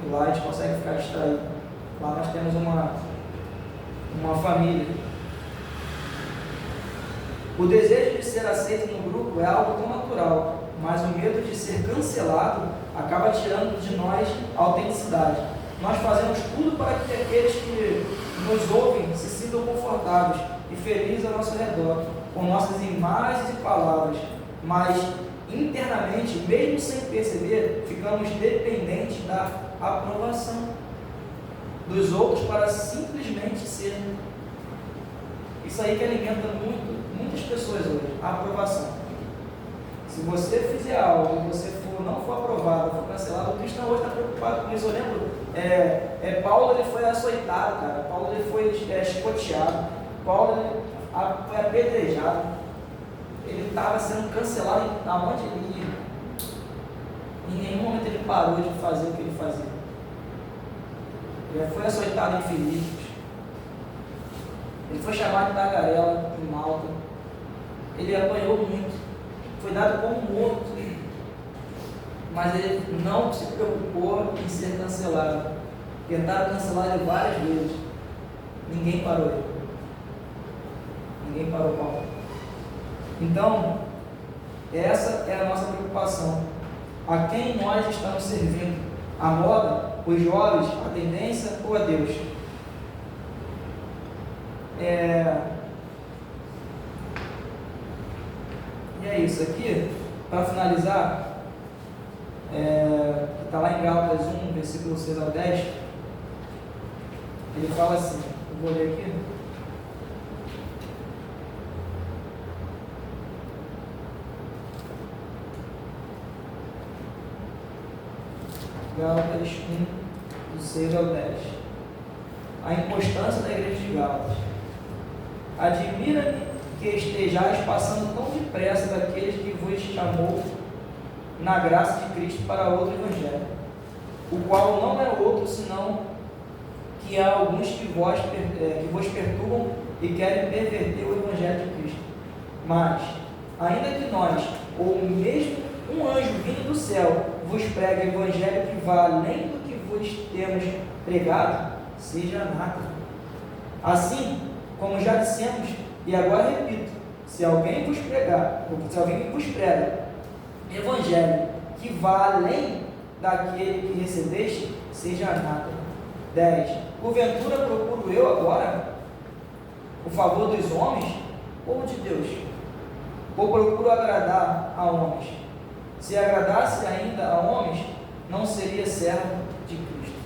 E lá a gente consegue ficar distraído. Lá nós temos uma família. O desejo de ser aceito no grupo é algo tão natural, mas o medo de ser cancelado acaba tirando de nós a autenticidade. Nós fazemos tudo para que aqueles que nos ouvem se sintam confortáveis e felizes ao nosso redor, com nossas imagens e palavras, mas internamente, mesmo sem perceber, ficamos dependentes da aprovação dos outros para simplesmente ser. Isso aí que alimenta muitas pessoas hoje, a aprovação. Se você fizer algo e você não for aprovado, for cancelado, o cristão hoje está preocupado com isso. Eu lembro, Paulo ele foi açoitado, cara. Paulo ele foi chicoteado. Paulo foi apedrejado. Ele estava sendo cancelado aonde ele ia. Em nenhum momento ele parou de fazer o que ele fazia. Ele foi açoitado em Filipos. Ele foi chamado de tagarela em Malta. Ele apanhou muito. Foi dado como morto. Mas ele não se preocupou em ser cancelado. Tentaram cancelar ele várias vezes. Ninguém parou ele. Ninguém parou Paulo. Então, essa é a nossa preocupação. A quem nós estamos servindo? A moda, os jovens, a tendência ou a Deus? E é isso aqui, para finalizar, que está lá em Gálatas 1, versículo 6 ao 10, ele fala assim, eu vou ler aqui. Gálatas 1, do 6 ao 10. A inconstância da igreja de Gálatas. Admira-me que estejais passando tão depressa daqueles que vos chamou na graça de Cristo para outro evangelho, o qual não é outro senão que há alguns que vos perturbam e querem perverter o evangelho de Cristo. Mas, ainda que nós, ou mesmo um anjo vindo do céu, vos pregue evangelho que vá além do que vos temos pregado, seja anátema. Assim, como já dissemos, e agora repito, se alguém vos prega evangelho que vá além daquele que recebeste, seja anátema. 10. Porventura procuro eu agora o favor dos homens ou de Deus? Ou procuro agradar a homens? Se agradasse ainda a homens, não seria servo de Cristo.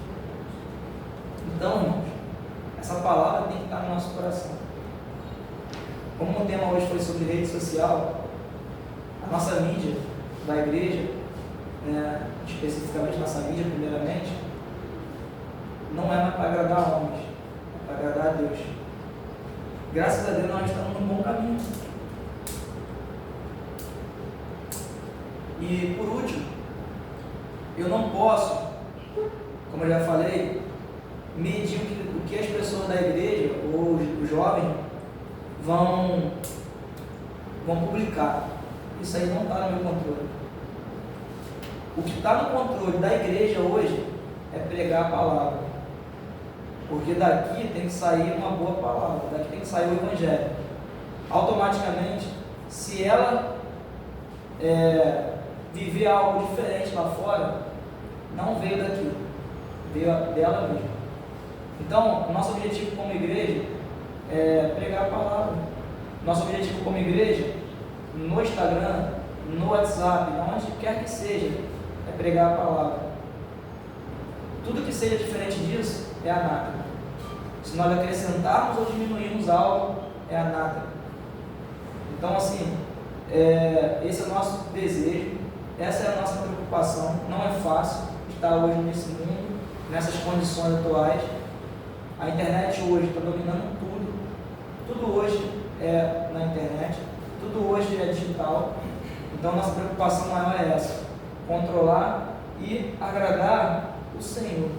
Então, irmãos, essa palavra tem que estar no nosso coração. Como o tema hoje foi sobre rede social, a nossa mídia da igreja, especificamente nossa mídia primeiramente, não é mais para agradar homens, é para agradar a Deus. Graças a Deus nós estamos num bom caminho. E por último, Eu não posso, como eu já falei, medir o que as pessoas da igreja ou os jovens vão publicar. Isso aí não está no meu controle. O que está no controle da igreja hoje é pregar a palavra. Porque daqui tem que sair uma boa palavra, daqui tem que sair o evangelho. Automaticamente, se ela viver algo diferente lá fora, não veio daqui, veio dela mesma. Então, nosso objetivo como igreja é pregar a palavra. Nosso objetivo como igreja, no Instagram, no WhatsApp, onde quer que seja, é pregar a palavra. Tudo que seja diferente disso é anátema. Se nós acrescentarmos ou diminuirmos algo, é anátema. Então, assim, esse é o nosso desejo, essa é a nossa preocupação. Não é fácil estar hoje nesse mundo, nessas condições atuais. A internet hoje está dominando tudo. Tudo hoje é na internet, tudo hoje é digital. Então, nossa preocupação maior é essa: controlar e agradar o Senhor.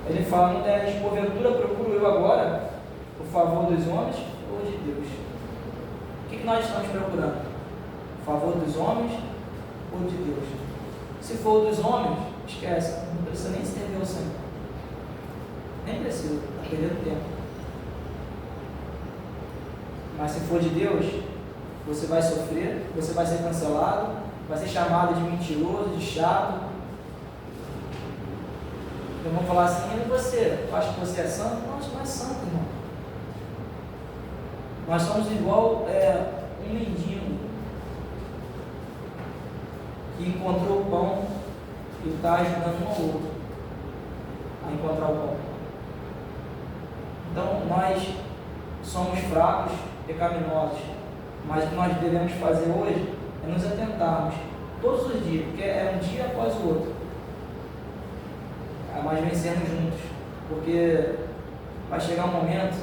Ele fala no 10: porventura procuro eu agora o favor dos homens ou de Deus? O que nós estamos procurando? O favor dos homens ou de Deus? Se for dos homens, esquece, não precisa nem servir ao Senhor. Nem precisa, está perdendo tempo. Mas se for de Deus, você vai sofrer, você vai ser cancelado, vai ser chamado de mentiroso, de chato. Então vão falar assim: e você? Tu acha que você é santo? Não, você não é santo, irmão. Nós somos igual um mendigo que encontrou o pão e está ajudando um ao outro a encontrar o pão. Então nós somos fracos, pecaminosos, mas o que nós devemos fazer hoje é nos atentarmos todos os dias, porque é um dia após o outro, mas vencermos juntos, porque vai chegar um momento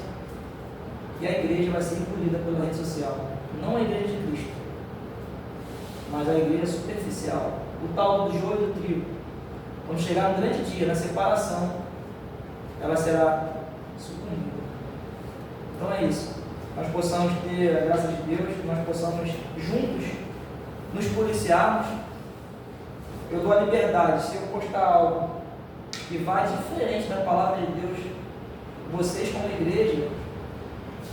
que a igreja vai ser engolida pela rede social. Não a igreja de Cristo, mas a igreja superficial, o tal do joio e do trigo. Quando chegar no grande dia, na separação, ela será sucumbida. Então é isso. Nós possamos ter a graça de Deus, que nós possamos juntos nos policiarmos. Eu dou a liberdade, se eu postar algo que vai diferente da palavra de Deus, vocês como igreja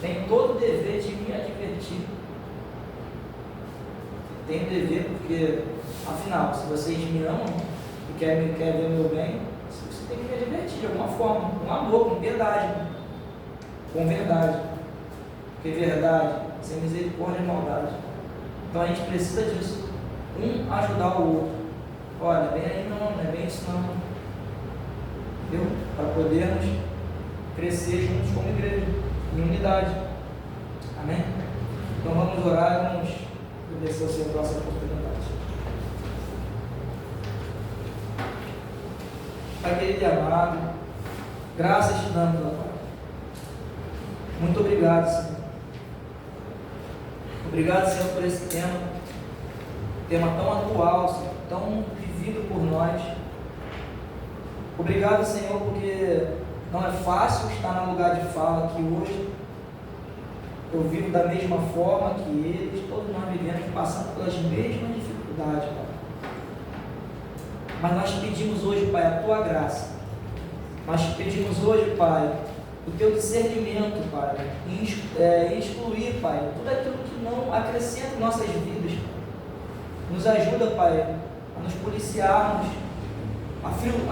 têm todo o dever de me advertir. Tem o dever, porque afinal, se vocês me amam e querem ver o meu bem, você tem que me advertir de alguma forma, com amor, com piedade, com verdade. Porque verdade, sem misericórdia é maldade. Então a gente precisa disso, um ajudar o outro. Olha, bem aí não é bem isso não. Entendeu? Para podermos crescer juntos como igreja, em unidade. Amém? Então vamos orar e vamos agradecer ao Senhor pela nossa oportunidade. Pai querido e amado, graças te damos, ó Pai. Muito obrigado, Senhor. Obrigado, Senhor, por esse tema tão atual, Senhor, tão vivido por nós. Obrigado, Senhor, porque não é fácil estar no lugar de fala aqui hoje. Eu vivo da mesma forma que eles, todos nós vivemos passando pelas mesmas dificuldades, Pai. Mas nós te pedimos hoje, Pai, a Tua graça. Nós te pedimos hoje, Pai, o Teu discernimento, Pai, e excluir, Pai, tudo aquilo que não acrescenta em nossas vidas. Nos ajuda, Pai, a nos policiarmos, a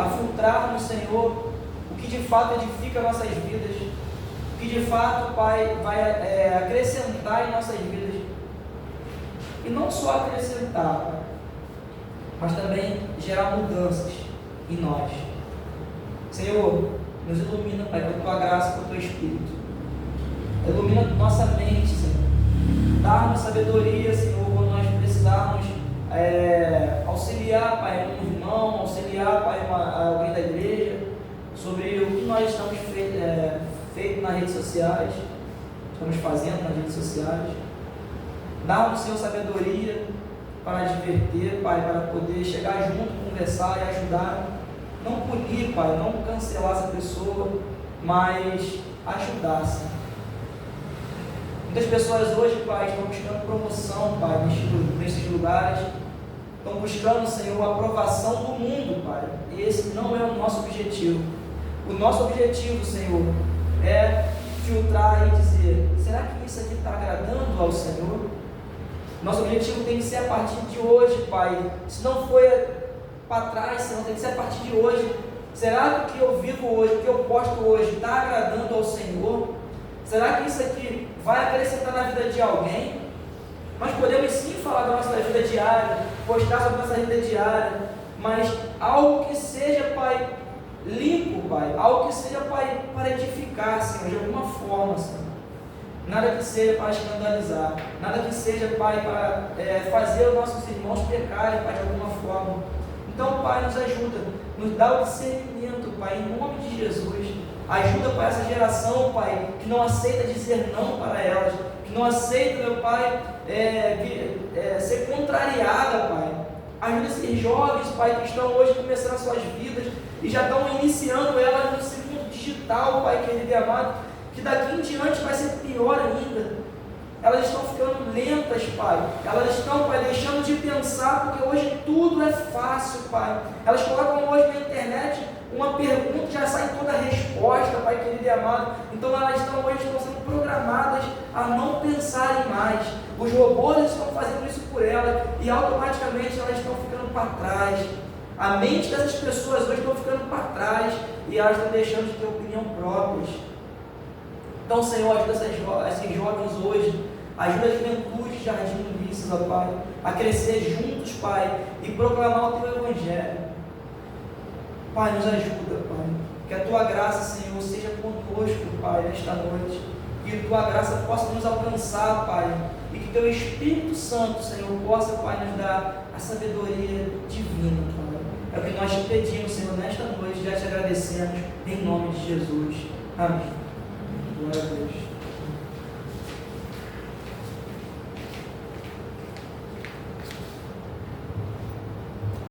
filtrarmos, Senhor, o que de fato edifica nossas vidas, o que de fato, Pai, vai acrescentar em nossas vidas. E não só acrescentar, Pai, mas também gerar mudanças em nós. Senhor, nos ilumina, Pai, com a Tua graça, com o Teu Espírito. Ilumina nossa mente, Senhor. Dá-nos sabedoria, Senhor, quando nós precisarmos auxiliar, Pai, um irmão, auxiliar, Pai, alguém da igreja, sobre o que nós estamos feito nas redes sociais, estamos fazendo nas redes sociais. Dá-nos, Senhor, sabedoria para adverter, Pai, para poder chegar junto, conversar e ajudar. Não punir, Pai, não cancelar essa pessoa, mas ajudar, Senhor. Muitas pessoas hoje, Pai, estão buscando promoção, Pai, nesses lugares. Estão buscando, Senhor, a aprovação do mundo, Pai. E esse não é o nosso objetivo. O nosso objetivo, Senhor, é filtrar e dizer: será que isso aqui está agradando ao Senhor? Nosso objetivo tem que ser a partir de hoje, Pai. Se não foi para trás, Senhor, tem que ser a partir de hoje. Será que o que eu vivo hoje, o que eu posto hoje, está agradando ao Senhor? Será que isso aqui vai acrescentar na vida de alguém? Nós podemos sim falar da nossa vida diária, postar sobre a nossa vida diária, mas algo que seja, Pai, limpo, Pai, algo que seja, Pai, para edificar, Senhor, de alguma forma, Senhor. Nada que seja para escandalizar, nada que seja, Pai, para fazer os nossos irmãos pecarem, Pai, de alguma forma. Então, Pai, nos ajuda, nos dá o discernimento, Pai, em nome de Jesus. Ajuda, Pai, essa geração, Pai, que não aceita dizer não para elas, que não aceita, meu Pai, ser contrariada, Pai. Ajuda esses jovens, Pai, que estão hoje começando as suas vidas e já estão iniciando elas no mundo digital, Pai, querido e amado, que daqui em diante vai ser pior ainda. Elas estão ficando lentas, Pai. Elas estão, Pai, deixando de pensar, porque hoje tudo é fácil, Pai. Elas colocam hoje na internet uma pergunta e já sai toda a resposta, Pai querido e amado. Então elas hoje estão sendo programadas a não pensarem mais. Os robôs estão fazendo isso por elas e automaticamente elas estão ficando para trás. A mente dessas pessoas hoje estão ficando para trás e elas estão deixando de ter opinião próprias. Então, Senhor, ajuda esses jovens hoje, ajuda a juventude de Jardim Ulisses, ó Pai, a crescer juntos, Pai, e proclamar o Teu Evangelho. Pai, nos ajuda, Pai, que a Tua graça, Senhor, seja conosco, Pai, nesta noite, que a Tua graça possa nos alcançar, Pai, e que Teu Espírito Santo, Senhor, possa, Pai, nos dar a sabedoria divina, Pai. É o que nós te pedimos, Senhor, nesta noite, já te agradecemos, em nome de Jesus. Amém. Glória a Deus.